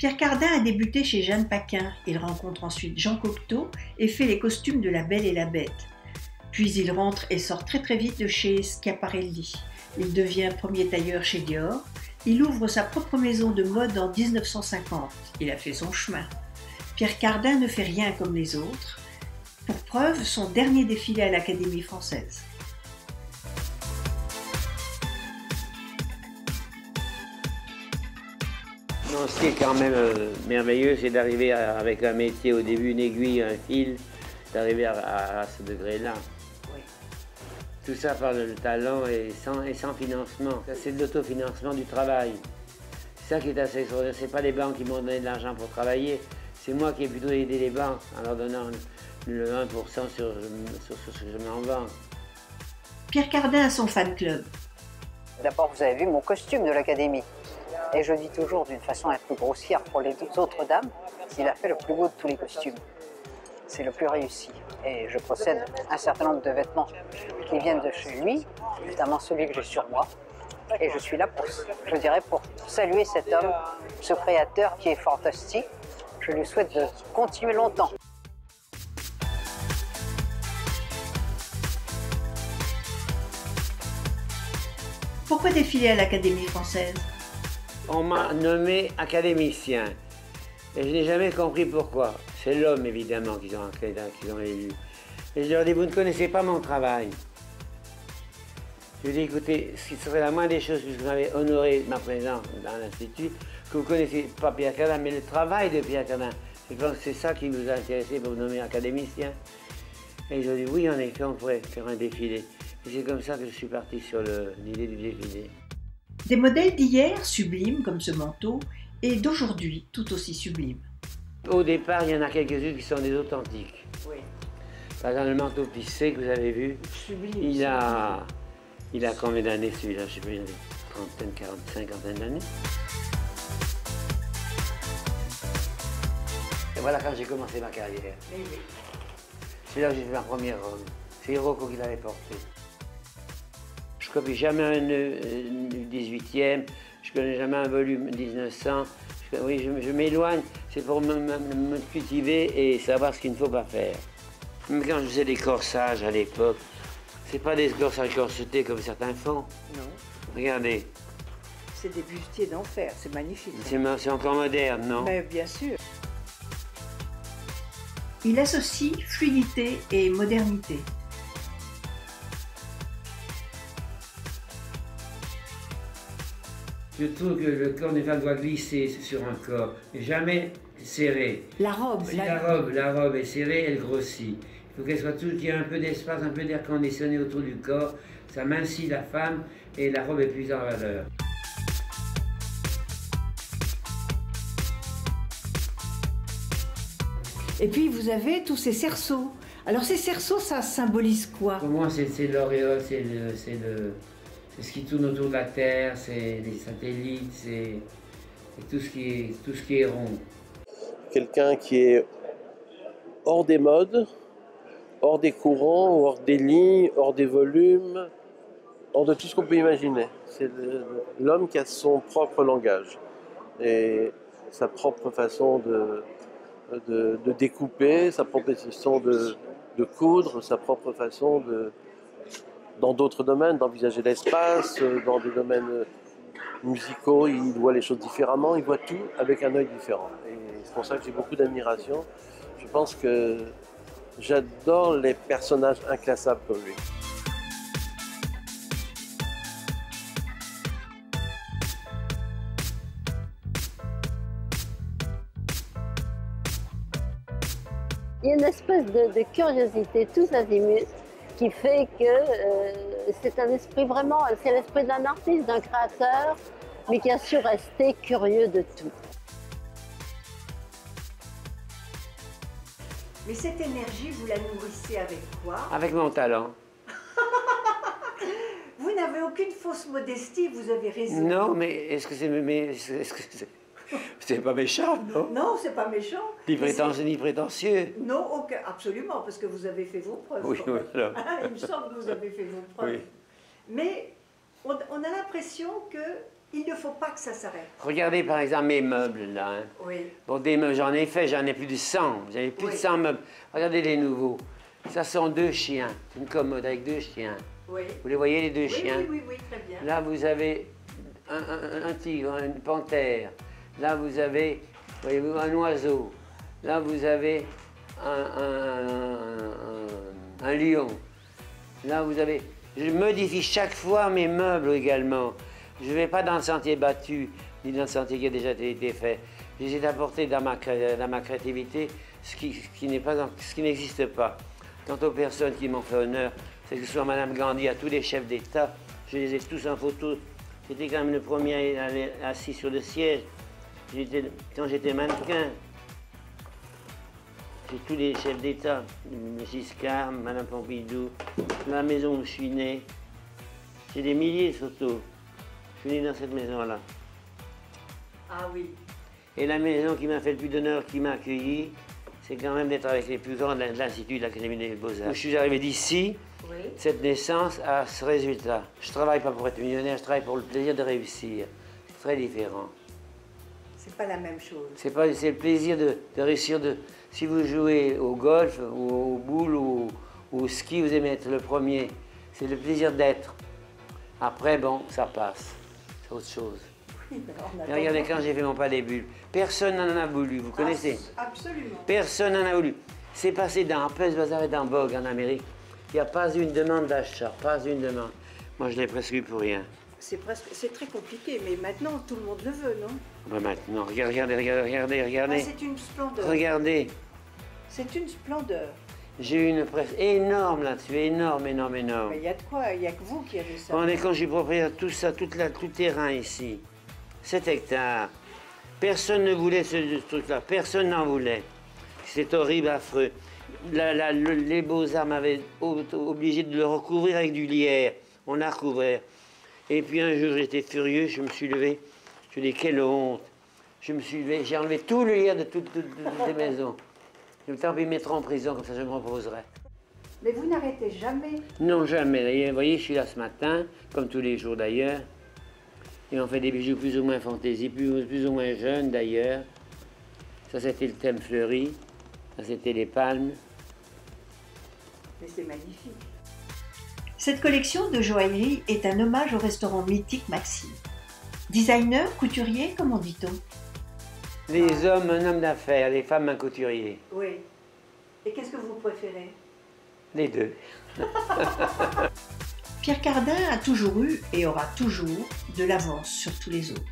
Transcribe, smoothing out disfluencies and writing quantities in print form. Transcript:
Pierre Cardin a débuté chez Jeanne Paquin. Il rencontre ensuite Jean Cocteau et fait les costumes de La Belle et la Bête. Puis il rentre et sort très vite de chez Schiaparelli. Il devient premier tailleur chez Dior. Il ouvre sa propre maison de mode en 1950. Il a fait son chemin. Pierre Cardin ne fait rien comme les autres. Pour preuve, son dernier défilé à l'Académie française. Non, ce qui est quand même merveilleux, c'est d'arriver avec un métier au début, une aiguille, un fil, d'arriver à ce degré-là. Oui. Tout ça par le talent et sans financement. C'est de l'autofinancement du travail. C'est ça qui est assez extraordinaire. Ce n'est pas les banques qui m'ont donné de l'argent pour travailler, c'est moi qui ai plutôt aidé les banques en leur donnant le 1% sur ce que je m'en vends. Pierre Cardin a son fan club. D'abord, vous avez vu mon costume de l'Académie. Et je dis toujours d'une façon un peu grossière pour les autres dames, qu'il a fait le plus beau de tous les costumes. C'est le plus réussi. Et je possède un certain nombre de vêtements qui viennent de chez lui, notamment celui que j'ai sur moi. Et je suis là pour, je dirais, pour saluer cet homme, ce créateur qui est fantastique. Je lui souhaite de continuer longtemps. Pourquoi défiler à l'Académie française? On m'a nommé académicien. Et je n'ai jamais compris pourquoi. C'est l'homme, évidemment, qu'ils ont élu. Et je leur dis, vous ne connaissez pas mon travail. Je lui dis, écoutez, ce qui serait la moindre des choses, puisque vous m'avez honoré ma présence dans l'Institut, que vous ne connaissez pas Pierre Cardin, mais le travail de Pierre Cardin. C'est ça qui vous a intéressé pour vous nommer académicien. Et je lui ai dit, oui, en effet, on pourrait faire un défilé. Et c'est comme ça que je suis parti sur l'idée du défilé. Des modèles d'hier, sublimes comme ce manteau, et d'aujourd'hui, tout aussi sublimes. Au départ, il y en a quelques-uns qui sont des authentiques. Oui. Par exemple, le manteau plissé que vous avez vu, sublime, il a combien d'années celui-là? Je sais pas, il a des trentaine, cinquantaine d'années. Et voilà quand j'ai commencé ma carrière. Oui. C'est là que j'ai fait ma première robe. C'est Rocco qui l'avait porté. Je ne copie jamais un 18e, je ne connais jamais un volume 1900. Oui, je m'éloigne, c'est pour me cultiver et savoir ce qu'il ne faut pas faire. Même quand je faisais des corsages à l'époque, c'est pas des corsages corsetés comme certains font. Non. Regardez. C'est des bustiers d'enfer, c'est magnifique. C'est encore moderne, non? Mais bien sûr. Il associe fluidité et modernité. Je trouve que le corps d'une femme doit glisser sur un corps, et jamais serré. La robe, si la robe est serrée, elle grossit. Il faut qu'elle soit qu'il y ait un peu d'espace, un peu d'air conditionné autour du corps. Ça mincit la femme et la robe est plus en valeur. Et puis vous avez tous ces cerceaux. Alors ces cerceaux, ça symbolise quoi? Pour moi, c'est l'auréole, c'est ce qui tourne autour de la Terre, c'est les satellites, c'est tout ce qui est rond. Quelqu'un qui est hors des modes, hors des courants, hors des lignes, hors des volumes, hors de tout ce qu'on peut imaginer. C'est l'homme qui a son propre langage et sa propre façon de découper, sa propre façon de coudre, sa propre façon dans d'autres domaines, d'envisager l'espace, dans des domaines musicaux, il voit les choses différemment, il voit tout avec un œil différent. Et c'est pour ça que j'ai beaucoup d'admiration. Je pense que j'adore les personnages inclassables comme lui. Il y a une espèce de curiosité tous azimuts qui fait que c'est un esprit vraiment, c'est l'esprit d'un artiste, d'un créateur, mais qui a su rester curieux de tout. Mais cette énergie, vous la nourrissez avec quoi? Avec mon talent. Vous n'avez aucune fausse modestie, vous avez raison. Non, mais est-ce que c'est pas méchant, non? Non, c'est pas méchant. Ni prétentieux. Non, aucun, absolument, parce que vous avez fait vos preuves. Oui, voilà. Il me semble que vous avez fait vos preuves. Oui. Mais on a l'impression que Il ne faut pas que ça s'arrête. Regardez par exemple mes meubles là. Hein. Oui. Bon, des meubles, j'en ai fait, j'en ai plus de 100. J'avais plus de 100 meubles. Regardez les nouveaux. Ça sont 2 chiens. C'est une commode avec 2 chiens. Oui. Vous les voyez les 2 Oui, chiens? oui, très bien. Là, vous avez un tigre, une panthère. Là, vous avez, voyez-vous, un oiseau. Là, vous avez un lion. Là, vous avez... Je modifie chaque fois mes meubles également. Je ne vais pas dans le sentier battu, ni dans le sentier qui a déjà été fait. J'essaie d'apporter dans ma créativité ce qui n'existe pas. Quant aux personnes qui m'ont fait honneur, c'est que ce soit Mme Gandhi, à tous les chefs d'État, je les ai tous en photo. J'étais quand même le premier assis sur le siège. Quand j'étais mannequin, j'ai tous les chefs d'État, M. Giscard, Mme Pompidou, la maison où je suis né. J'ai des milliers de photos. Je suis né dans cette maison-là. Ah oui. Et la maison qui m'a fait le plus d'honneur, qui m'a accueilli, c'est quand même d'être avec les plus grands de l'Institut de l'Académie des Beaux-Arts. Je suis arrivé d'ici, Oui. cette naissance, à ce résultat. Je ne travaille pas pour être millionnaire, je travaille pour le plaisir de réussir. C'est très différent. C'est pas la même chose. C'est le plaisir de réussir. Si vous jouez au golf, ou au boule, ou au ski, vous aimez être le premier. C'est le plaisir d'être. Après, bon, ça passe. C'est autre chose. Oui, Mais regardez, quand j'ai fait mon palais Bulle, personne n'en a voulu, vous connaissez? Absolument. Personne n'en a voulu. C'est passé dans Pez Bazar et dans Bogue en Amérique. Il n'y a pas une demande d'achat, pas une demande. Moi, je l'ai presque eu pour rien. C'est très compliqué, mais maintenant tout le monde le veut, non? Ben maintenant, regardez. Ah, c'est une splendeur. Regardez, C'est une splendeur. j'ai eu une presse énorme là-dessus, énorme. Mais il y a de quoi, il n'y a que vous qui avez ça. Quand je suis propriétaire de tout ça, tout le terrain ici, 7 hectares, personne ne voulait ce truc-là, personne n'en voulait. C'est horrible, affreux. Les Beaux-Arts m'avaient obligé de le recouvrir avec du lierre. On l'a recouvert. Et puis un jour, j'étais furieux, je me suis levé. Je me suis dit, quelle honte. Je me suis levé, j'ai enlevé tout le lierre de toutes les maisons. Je me suis dit, ils me mettront en prison, comme ça je me reposerai. Mais vous n'arrêtez jamais. Non, jamais. Vous voyez, je suis là ce matin, comme tous les jours d'ailleurs. Et on fait des bijoux plus ou moins fantaisie, plus ou moins jeunes d'ailleurs. Ça, c'était le thème fleuri. Ça, c'était les palmes. Mais c'est magnifique. Cette collection de joaillerie est un hommage au restaurant mythique Maxime. Designer, couturier, comment dit-on? Les hommes, un homme d'affaires, les femmes, un couturier. Oui. Et qu'est-ce que vous préférez? Les deux. Pierre Cardin a toujours eu et aura toujours de l'avance sur tous les autres.